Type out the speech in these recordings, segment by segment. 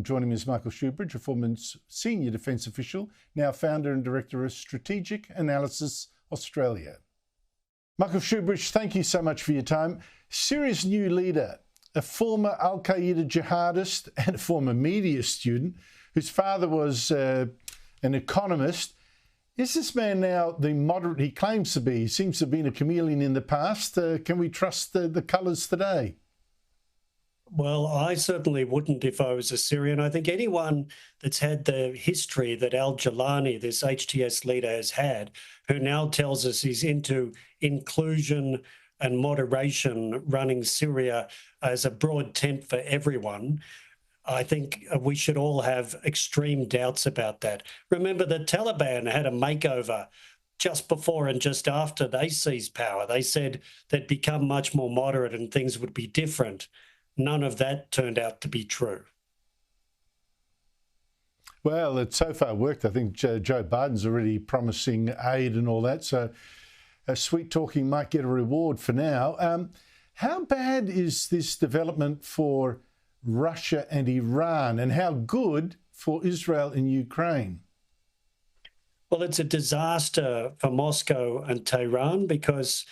along. Joining me is Michael Shoebridge, a former senior defence official, now founder and director of Strategic Analysis Australia. Michael Shoebridge, thank you so much for your time. Syria's new leader, a former al-Qaeda jihadist and a former media student, whose father was an economist. Is this man now the moderate he claims to be? He seems to have been a chameleon in the past. Can we trust the colours today? Well, I certainly wouldn't if I was a Syrian. I think anyone that's had the history that al-Golani, this HTS leader, has had, who now tells us he's into inclusion and moderation, running Syria as a broad tent for everyone, I think we should all have extreme doubts about that. Remember, the Taliban had a makeover just before and just after they seized power. They said they'd become much more moderate and things would be different. None of that turned out to be true. Well, it so far worked. I think Joe Biden's already promising aid and all that. So sweet talking might get a reward for now. How bad is this development for Russia and Iran, and how good for Israel and Ukraine? Well, it's a disaster for Moscow and Tehran because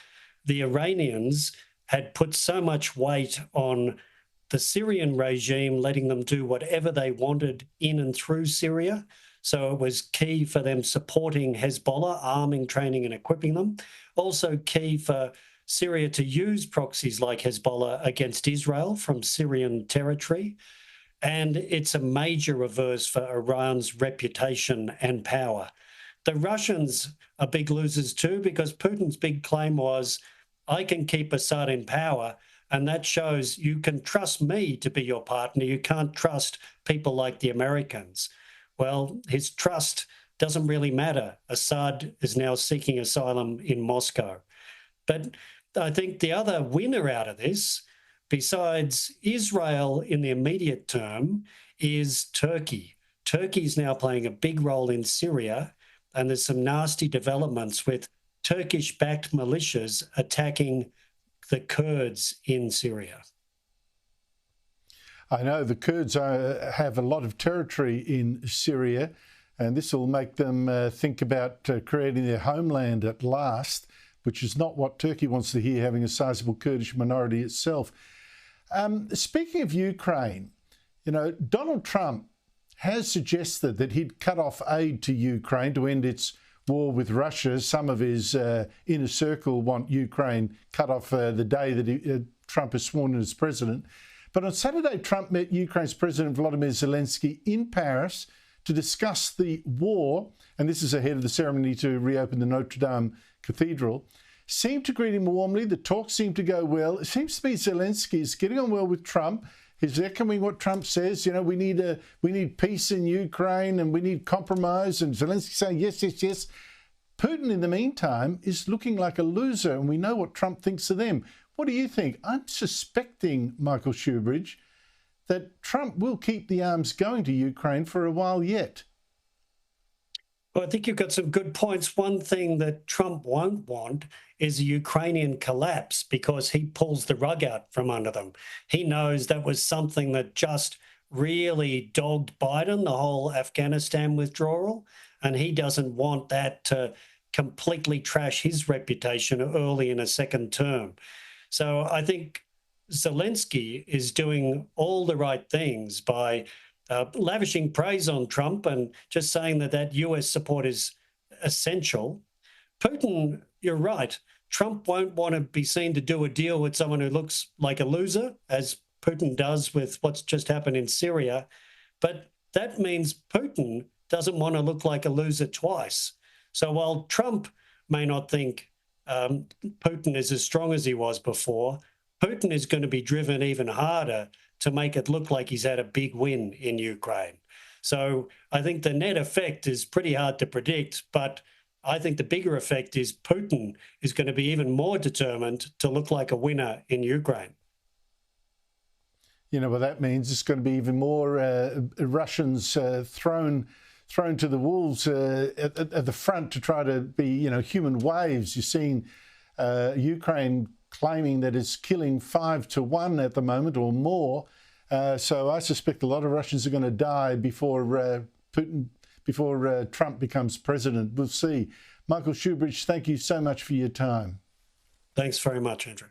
the Iranians had put so much weight on the Syrian regime, letting them do whatever they wanted in and through Syria. So it was key for them supporting Hezbollah, arming, training and equipping them. Also key for Syria to use proxies like Hezbollah against Israel from Syrian territory. And it's a major reverse for Iran's reputation and power. The Russians are big losers too, because Putin's big claim was, I can keep Assad in power, and that shows you can trust me to be your partner. You can't trust people like the Americans. Well, his trust doesn't really matter. Assad is now seeking asylum in Moscow. But I think the other winner out of this, besides Israel in the immediate term, is Turkey. Turkey's now playing a big role in Syria, and there's some nasty developments with Turkish-backed militias attacking the Kurds in Syria. I know the Kurds have a lot of territory in Syria, and this will make them think about creating their homeland at last, which is not what Turkey wants to hear, having a sizable Kurdish minority itself. Speaking of Ukraine, you know, Donald Trump has suggested that he'd cut off aid to Ukraine to end its war with Russia. Some of his inner circle want Ukraine cut off the day that Trump is sworn in as president. But on Saturday, Trump met Ukraine's President Volodymyr Zelensky in Paris to discuss the war, and this is ahead of the ceremony to reopen the Notre Dame Cathedral. Seemed to greet him warmly. The talks seemed to go well. It seems to be Zelensky is getting on well with Trump. He's echoing what Trump says. You know, we need peace in Ukraine and we need compromise. And Zelensky saying yes, yes, yes. Putin, in the meantime, is looking like a loser, and we know what Trump thinks of them. What do you think? I'm suspecting, Michael Shoebridge, that Trump will keep the arms going to Ukraine for a while yet. Well, I think you've got some good points. One thing that Trump won't want is a Ukrainian collapse because he pulls the rug out from under them. He knows that was something that just really dogged Biden, the whole Afghanistan withdrawal, and he doesn't want that to completely trash his reputation early in a second term. So I think Zelensky is doing all the right things by lavishing praise on Trump and just saying that that US support is essential. Putin, you're right. Trump won't want to be seen to do a deal with someone who looks like a loser, as Putin does with what's just happened in Syria. But that means Putin doesn't want to look like a loser twice. So while Trump may not think Putin is as strong as he was before, Putin is going to be driven even harder to make it look like he's had a big win in Ukraine. So I think the net effect is pretty hard to predict, but I think the bigger effect is Putin is going to be even more determined to look like a winner in Ukraine. You know what that means? It's going to be even more Russians thrown to the wolves at the front to try to be, you know, human waves. You're seeing Ukraine claiming that it's killing 5 to 1 at the moment or more. So I suspect a lot of Russians are going to die before before Trump becomes president. We'll see. Michael Shoebridge, thank you so much for your time. Thanks very much, Andrew.